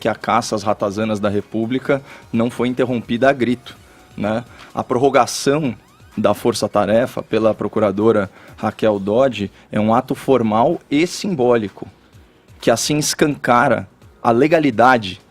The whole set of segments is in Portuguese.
que a caça às ratazanas da República não foi interrompida a grito, né? A prorrogação da força-tarefa pela procuradora Raquel Dodge é um ato formal e simbólico, que assim escancara a legalidade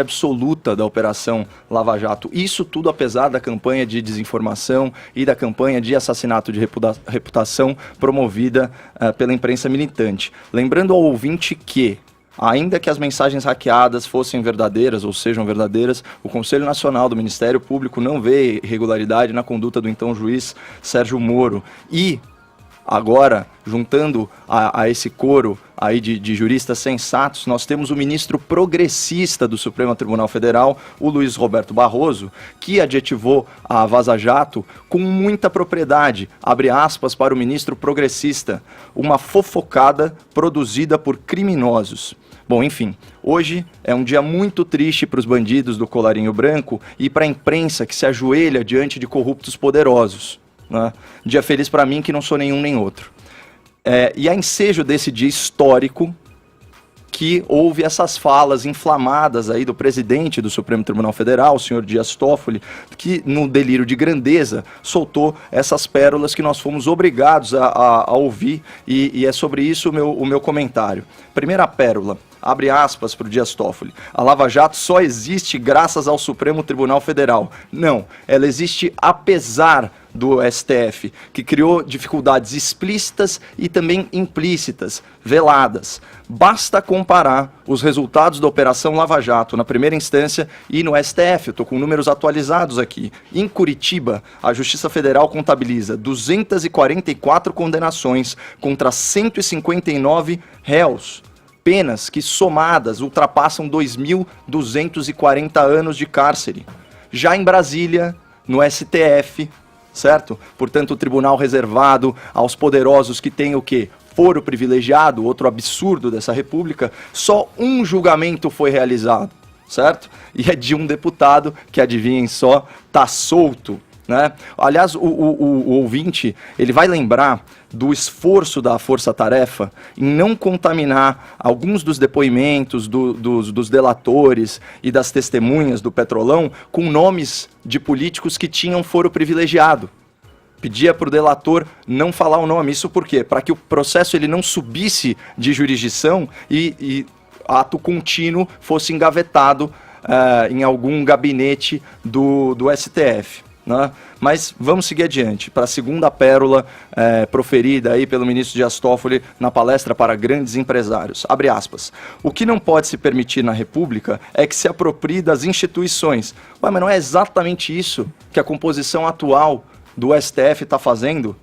absoluta da Operação Lava Jato. Isso tudo apesar da campanha de desinformação e da campanha de assassinato de reputação promovida pela imprensa militante. Lembrando ao ouvinte que, ainda que as mensagens hackeadas fossem verdadeiras ou sejam verdadeiras, o Conselho Nacional do Ministério Público não vê irregularidade na conduta do então juiz Sérgio Moro. E agora, juntando a esse coro aí de juristas sensatos, nós temos o ministro progressista do Supremo Tribunal Federal, o Luiz Roberto Barroso, que adjetivou a Vaza Jato com muita propriedade, abre aspas para o ministro progressista, uma fofocada produzida por criminosos. Bom, enfim, hoje é um dia muito triste para os bandidos do colarinho branco e para a imprensa que se ajoelha diante de corruptos poderosos, né? Dia feliz para mim que não sou nenhum nem outro. E a ensejo desse dia histórico que houve essas falas inflamadas aí do presidente do Supremo Tribunal Federal, o senhor Dias Toffoli, que no delírio de grandeza soltou essas pérolas que nós fomos obrigados a ouvir, e é sobre isso o meu comentário. Primeira pérola, abre aspas para o Dias Toffoli: a Lava Jato só existe graças ao Supremo Tribunal Federal. Não, ela existe apesar do STF, que criou dificuldades explícitas e também implícitas, veladas. Basta comparar os resultados da Operação Lava Jato na primeira instância e no STF. Eu estou com números atualizados aqui. Em Curitiba, a Justiça Federal contabiliza 244 condenações contra 159 réus. Penas que, somadas, ultrapassam 2.240 anos de cárcere. Já em Brasília, no STF, certo? Portanto, o tribunal reservado aos poderosos que têm o quê? Foro privilegiado, outro absurdo dessa república, só um julgamento foi realizado, certo? E é de um deputado que, adivinhem só, tá solto, né? Aliás, o ouvinte, ele vai lembrar do esforço da força-tarefa em não contaminar alguns dos depoimentos dos delatores e das testemunhas do Petrolão com nomes de políticos que tinham foro privilegiado. Pedia para o delator não falar o nome. Isso por quê? Para que o processo ele não subisse de jurisdição e ato contínuo fosse engavetado em algum gabinete do STF. Né? Mas vamos seguir adiante para a segunda pérola proferida aí pelo ministro Dias Toffoli na palestra para grandes empresários. Abre aspas. O que não pode se permitir na República é que se aproprie das instituições. Ué, mas não é exatamente isso que a composição atual do STF está fazendo?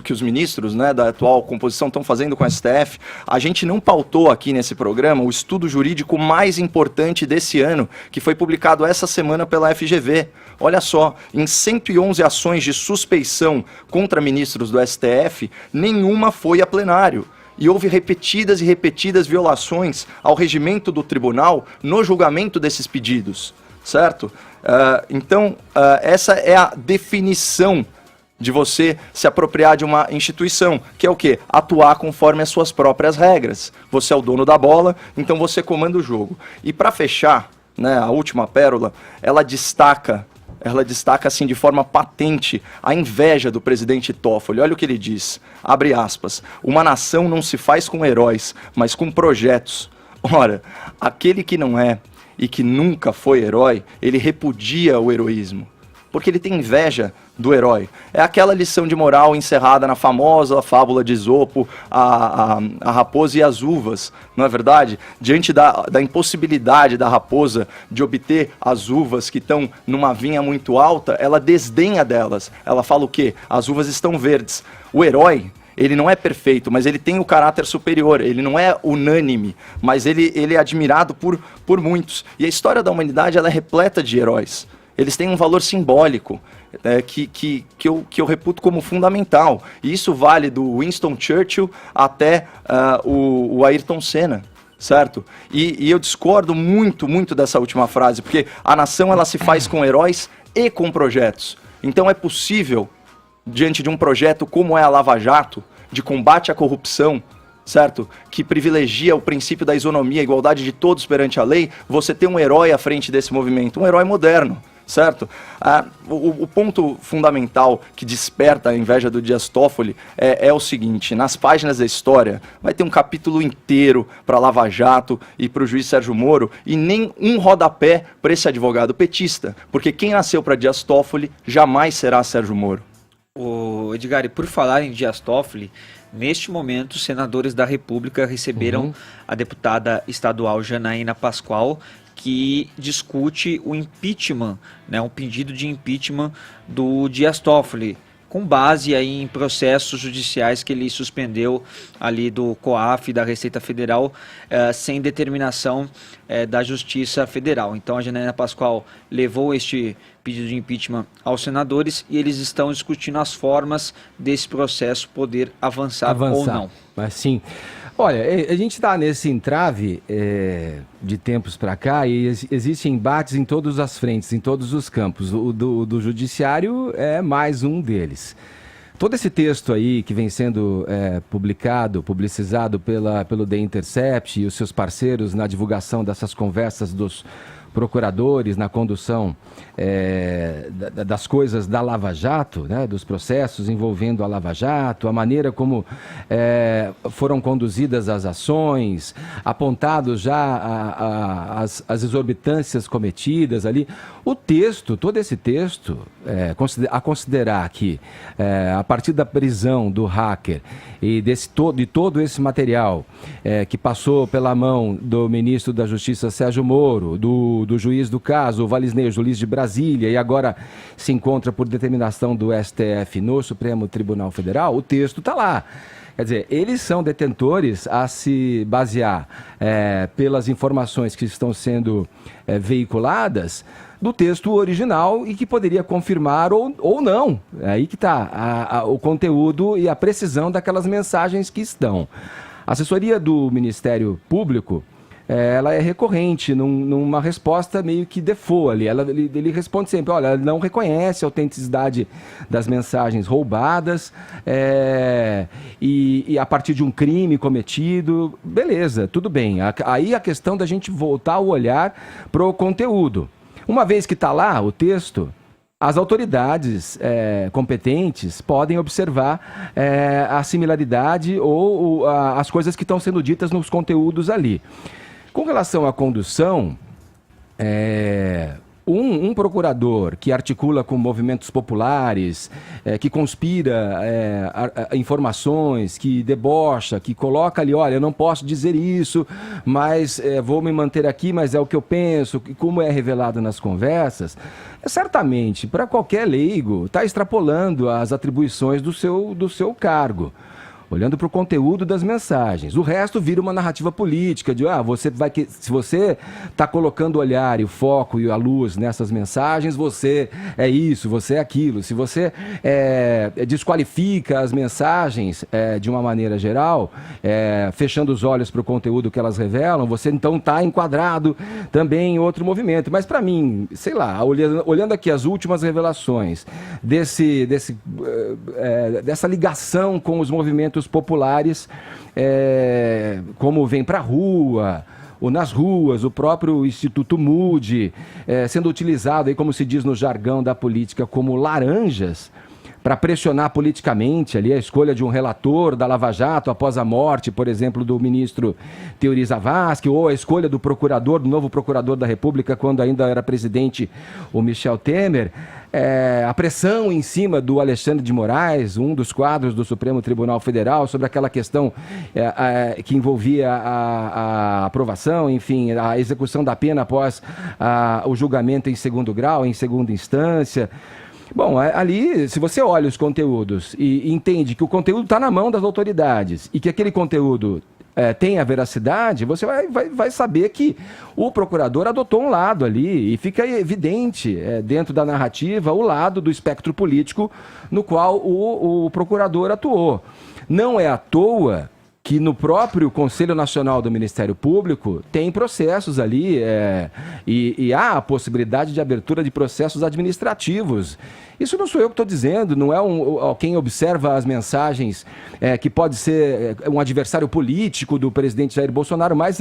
Que os ministros, né, da atual composição estão fazendo com o STF. A gente não pautou aqui nesse programa o estudo jurídico mais importante desse ano, que foi publicado essa semana pela FGV. Olha só, em 111 ações de suspeição contra ministros do STF, nenhuma foi a plenário. E houve repetidas e repetidas violações ao regimento do tribunal no julgamento desses pedidos, certo? Então, essa é a definição de você se apropriar de uma instituição, que é o quê? Atuar conforme as suas próprias regras. Você é o dono da bola, então você comanda o jogo. E para fechar, né, a última pérola, ela destaca assim de forma patente a inveja do presidente Toffoli. Olha o que ele diz, abre aspas: uma nação não se faz com heróis, mas com projetos. Ora, aquele que não é e que nunca foi herói, ele repudia o heroísmo, porque ele tem inveja do herói. É aquela lição de moral encerrada na famosa fábula de Esopo, a raposa e as uvas, não é verdade? Diante da impossibilidade da raposa de obter as uvas que estão numa vinha muito alta, ela desdenha delas. Ela fala o quê? As uvas estão verdes. O herói, ele não é perfeito, mas ele tem o caráter superior, ele não é unânime, mas ele é admirado por muitos. E a história da humanidade, ela é repleta de heróis. Eles têm um valor simbólico, que eu reputo como fundamental. E isso vale do Winston Churchill até o Ayrton Senna, certo? E eu discordo muito dessa última frase, porque a nação ela se faz com heróis e com projetos. Então é possível, diante de um projeto como é a Lava Jato, de combate à corrupção, certo? Que privilegia o princípio da isonomia, a igualdade de todos perante a lei, você tem um herói à frente desse movimento, um herói moderno. Certo? O ponto fundamental que desperta a inveja do Dias Toffoli é o seguinte: nas páginas da história vai ter um capítulo inteiro para Lava Jato e para o juiz Sérgio Moro e nem um rodapé para esse advogado petista, porque quem nasceu para Dias Toffoli jamais será Sérgio Moro. O Edgar, e por falar em Dias Toffoli, neste momento os senadores da República receberam a deputada estadual Janaína Pascoal, que discute o impeachment, né, um pedido de impeachment do Dias Toffoli, com base aí em processos judiciais que ele suspendeu ali do COAF e da Receita Federal, sem determinação da Justiça Federal. Então a Janaína Pascoal levou este pedido de impeachment aos senadores e eles estão discutindo as formas desse processo poder avançar ou não. Mas sim. Olha, a gente está nesse entrave de tempos para cá e existem embates em todas as frentes, em todos os campos. O do judiciário é mais um deles. Todo esse texto aí que vem sendo publicizado pelo The Intercept e os seus parceiros na divulgação dessas conversas dos procuradores na condução das coisas da Lava Jato, né, dos processos envolvendo a Lava Jato, a maneira como foram conduzidas as ações, apontados já as exorbitâncias cometidas ali. O texto, todo esse texto, a considerar que a partir da prisão do hacker e de todo esse material que passou pela mão do ministro da Justiça Sérgio Moro, do juiz do caso, o Valisney Juiz de Brasília, e agora se encontra por determinação do STF no Supremo Tribunal Federal, o texto está lá. Quer dizer, eles são detentores a se basear pelas informações que estão sendo veiculadas do texto original e que poderia confirmar ou não. É aí que está o conteúdo e a precisão daquelas mensagens que estão. A assessoria do Ministério Público, ela é recorrente numa resposta meio que default ali. Ele responde sempre, olha, ele não reconhece a autenticidade das mensagens roubadas e a partir de um crime cometido, beleza, tudo bem. Aí a questão da gente voltar o olhar para o conteúdo. Uma vez que está lá o texto, as autoridades competentes podem observar a similaridade ou as coisas que estão sendo ditas nos conteúdos ali. Com relação à condução, um procurador que articula com movimentos populares, que conspira informações, que debocha, que coloca ali, olha, eu não posso dizer isso, mas vou me manter aqui, mas é o que eu penso, e como é revelado nas conversas, certamente, para qualquer leigo, está extrapolando as atribuições do seu cargo. Olhando para o conteúdo das mensagens. O resto vira uma narrativa política de, se você está colocando o olhar e o foco e a luz nessas mensagens, você é isso, você é aquilo. Se você desqualifica as mensagens de uma maneira geral, fechando os olhos para o conteúdo que elas revelam, você então está enquadrado também em outro movimento. Mas para mim, sei lá, olhando aqui as últimas revelações dessa ligação com os movimentos populares, como Vem Pra Rua, ou nas ruas, o próprio Instituto Moody, sendo utilizado, aí, como se diz no jargão da política, como laranjas, para pressionar politicamente ali a escolha de um relator da Lava Jato após a morte, por exemplo, do ministro Teori Zavascki, ou a escolha do novo procurador da República, quando ainda era presidente o Michel Temer, a pressão em cima do Alexandre de Moraes, um dos quadros do Supremo Tribunal Federal, sobre aquela questão que envolvia a aprovação, enfim, a execução da pena após o julgamento em segundo grau, em segunda instância. Bom, ali, se você olha os conteúdos e entende que o conteúdo está na mão das autoridades e que aquele conteúdo tem a veracidade, você vai saber que o procurador adotou um lado ali e fica evidente dentro da narrativa o lado do espectro político no qual o procurador atuou. Não é à toa que no próprio Conselho Nacional do Ministério Público tem processos ali e há a possibilidade de abertura de processos administrativos. Isso não sou eu que estou dizendo, não é quem observa as mensagens que pode ser um adversário político do presidente Jair Bolsonaro, mas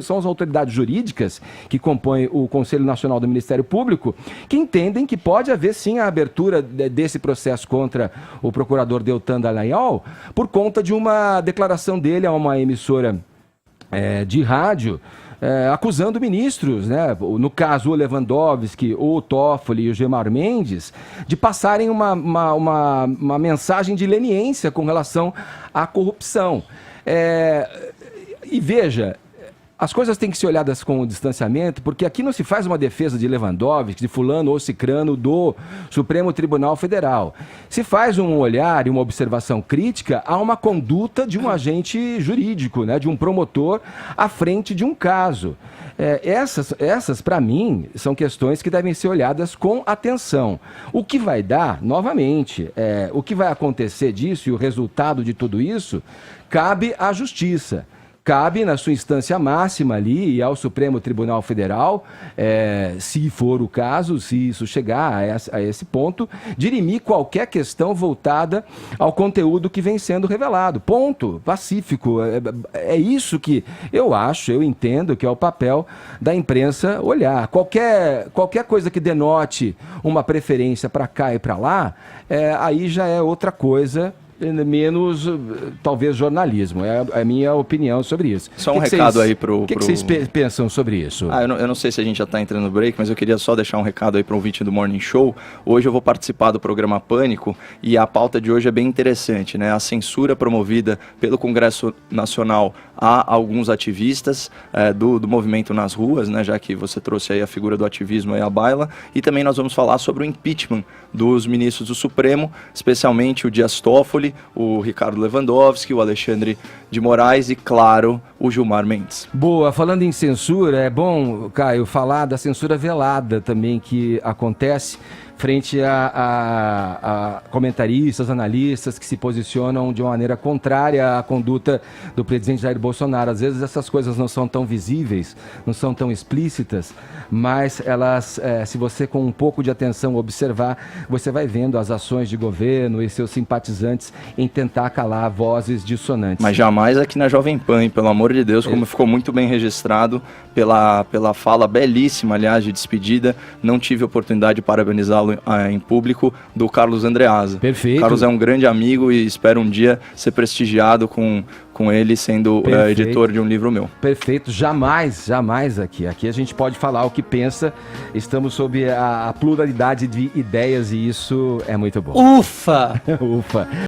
são as autoridades jurídicas que compõem o Conselho Nacional do Ministério Público que entendem que pode haver sim a abertura desse processo contra o procurador Deltan Dallagnol por conta de uma declaração dele a uma emissora de rádio, acusando ministros, né? No caso o Lewandowski, o Toffoli e o Gilmar Mendes, de passarem uma mensagem de leniência com relação à corrupção. E veja, as coisas têm que ser olhadas com distanciamento, porque aqui não se faz uma defesa de Lewandowski, de fulano ou cicrano do Supremo Tribunal Federal. Se faz um olhar e uma observação crítica a uma conduta de um agente jurídico, né, de um promotor à frente de um caso. Essas para mim, são questões que devem ser olhadas com atenção. O que vai dar, novamente, o que vai acontecer disso e o resultado de tudo isso, cabe à Justiça. Cabe na sua instância máxima ali e ao Supremo Tribunal Federal, se for o caso, se isso chegar a esse ponto, dirimir qualquer questão voltada ao conteúdo que vem sendo revelado. Ponto. Pacífico. É isso que eu entendo que é o papel da imprensa olhar. Qualquer coisa que denote uma preferência para cá e para lá, aí já é outra coisa, menos, talvez, jornalismo. É a minha opinião sobre isso. Só um recado aí pro... O que vocês pensam sobre isso? Eu não sei se a gente já está entrando no break, mas eu queria só deixar um recado aí para o ouvinte do Morning Show. Hoje eu vou participar do programa Pânico e a pauta de hoje é bem interessante, né? A censura promovida pelo Congresso Nacional a alguns ativistas do movimento nas ruas, né? Já que você trouxe aí a figura do ativismo aí à baila. E também nós vamos falar sobre o impeachment dos ministros do Supremo, especialmente o Dias Toffoli, o Ricardo Lewandowski, o Alexandre de Moraes e, claro, o Gilmar Mendes. Boa, falando em censura, é bom, Caio, falar da censura velada também que acontece frente a comentaristas, analistas que se posicionam de uma maneira contrária à conduta do presidente Jair Bolsonaro. Às vezes essas coisas não são tão visíveis, não são tão explícitas, mas elas, se você com um pouco de atenção observar, você vai vendo as ações de governo e seus simpatizantes em tentar calar vozes dissonantes. Mas jamais aqui na Jovem Pan, pelo amor de Deus, como ficou muito bem registrado pela fala belíssima, aliás, de despedida. Não tive a oportunidade de parabenizá-lo em público, do Carlos Andreasa. Perfeito. O Carlos é um grande amigo e espero um dia ser prestigiado com ele sendo editor de um livro meu. Perfeito, jamais aqui. Aqui a gente pode falar o que pensa, estamos sob a pluralidade de ideias e isso é muito bom. Ufa! Ufa!